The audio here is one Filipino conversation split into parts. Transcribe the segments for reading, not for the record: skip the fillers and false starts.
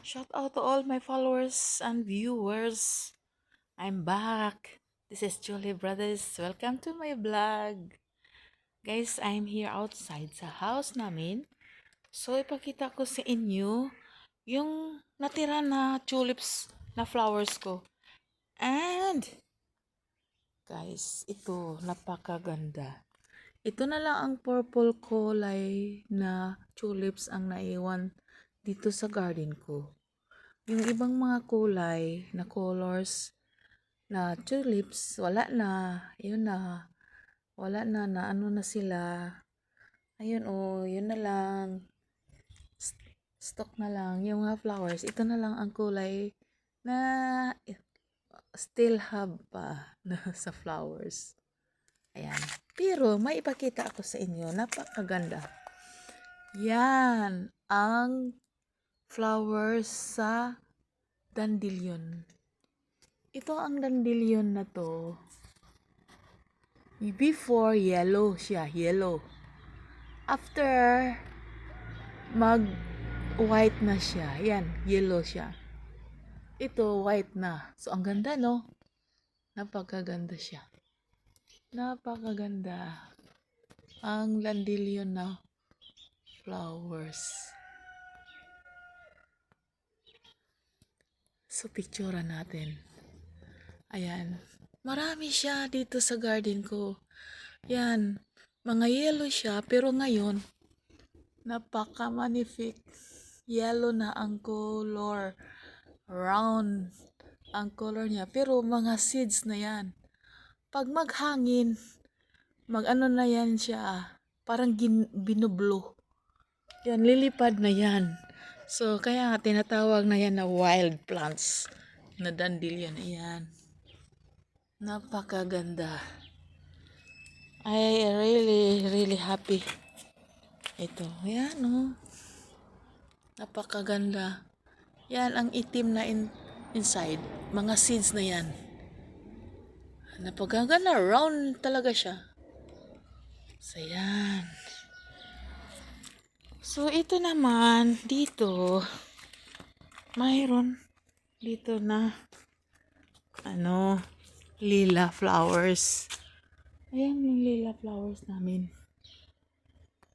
Shout out to all my followers and viewers. I'm back. This is Julie Brothers. Welcome to my vlog. Guys, I'm here outside sa house namin. So, ipakita ko sa inyo yung natira na tulips na flowers ko. And, guys, ito, napakaganda. Ito na lang ang purple kulay na tulips ang naiwan dito sa garden ko. Yung ibang mga kulay na colors na tulips, wala na. Yun na. Wala na, na ano na sila. Ayun, oh, yun na lang. Stock na lang. Yung mga flowers, ito na lang ang kulay na still have pa na sa flowers. Ayan. Pero, may ipakita ako sa inyo. Napakaganda. Yan ang flowers sa dandelion. Ito ang dandelion na to. Before, yellow siya. Yellow. After, mag-white na siya. Yan, yellow siya. Ito, white na. So, ang ganda, no? Napakaganda siya. Napakaganda. Ang dandelion na flowers. So, picture natin. Ayan. Marami siya dito sa garden ko. Yan. Mga yellow siya, pero ngayon, napaka-magnific. Yellow na ang color. Round ang color niya. Pero mga seeds na yan. Pag maghangin, mag-ano na yan siya. Parang binublo. Yan, lilipad na yan. So, kaya tinatawag na yan na wild plants. Na dandelion. Ayan. Napakaganda. I really happy. Ito. Ayan, oh. Napakaganda. Yan, ang itim na inside. Mga seeds na yan. Napakaganda. Round talaga siya. So, yan. So, ito naman, dito, mayroon dito na, lila flowers. Ayan yung lila flowers namin.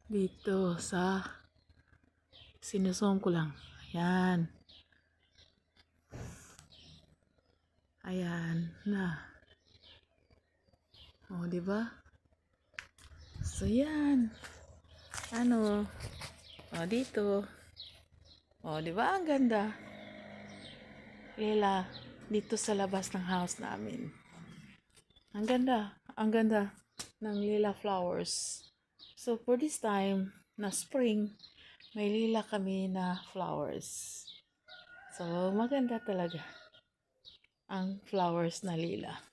Dito sa, sinusom ko lang. Ayan. Ayan na. O, diba? So, yan. O, dito. O, diba? Ang ganda. Lila. Dito sa labas ng house namin. Ang ganda. Ang ganda ng lila flowers. So, for this time, na spring, may lila kami na flowers. So, maganda talaga ang flowers na lila.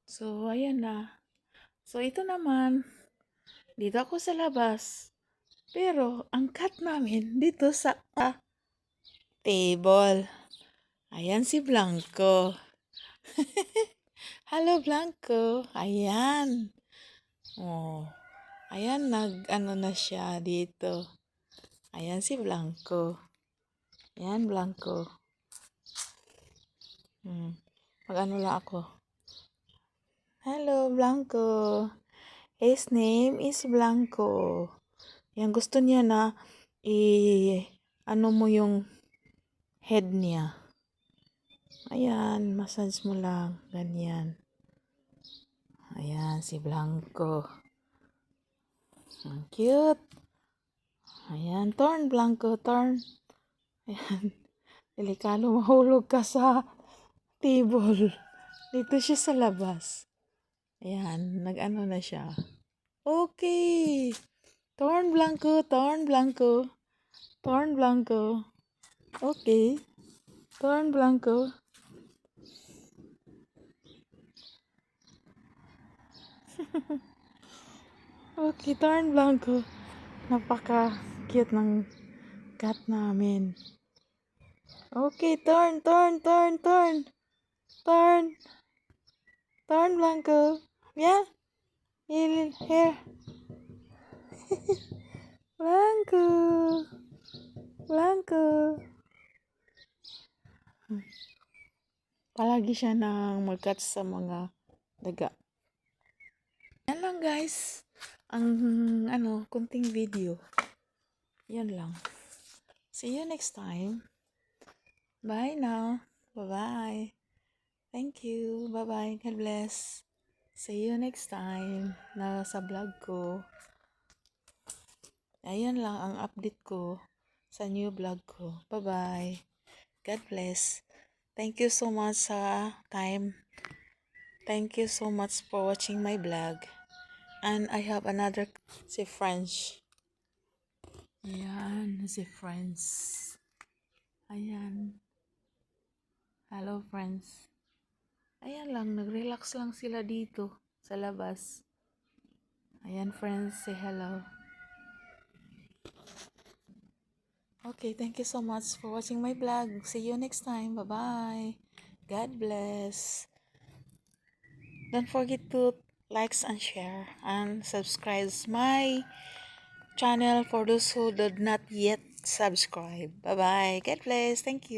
So, ayan na. So, ito naman, dito ako sa labas. Pero, ang cat namin, dito sa table. Ayan si Blanco. Hello, Blanco. Ayan. Oh. Ayan, nag-ano na siya dito. Ayan si Blanco. Ayan, Blanco. Mag-ano lang ako. Hello, Blanco. His name is Blanco. Yan, gusto niya na ano mo yung head niya. Ayan, massage mo lang. Ganyan. Ayan, si Blanco. Ang cute. Ayan, turn, Blanco, turn. Ayan, delikado mahulog ka sa table. Dito siya sa labas. Ayan, nag-ano na siya. Okay. Turn, Blanco, turn, Blanco. Turn, Blanco. Okay. Turn, Blanco. Okay, turn, Blanco. Napaka-cute ng cat namin. Okay, turn, turn, turn, turn. Turn. Turn, Blanco. Yeah. Here. Blanco. Blanco. Palagi siya nang mag-catch sa mga daga. Yan lang guys. Ang kunting video. Yan lang. See you next time. Bye now. Bye-bye. Thank you. Bye-bye. God bless. See you next time na sa vlog ko. Ayan lang ang update ko sa new vlog ko. Bye-bye. God bless. Thank you so much sa time. Thank you so much for watching my vlog. And I have another si French. Ayan, si friends. Ayan. Hello friends. Ayan lang, nag-relax lang sila dito sa labas. Ayan friends, say hello. Okay, thank you so much for watching my vlog. See you next time. Bye-bye. God bless. Don't forget to likes and share and subscribe my channel for those who did not yet subscribe. Bye-bye. God bless. Thank you.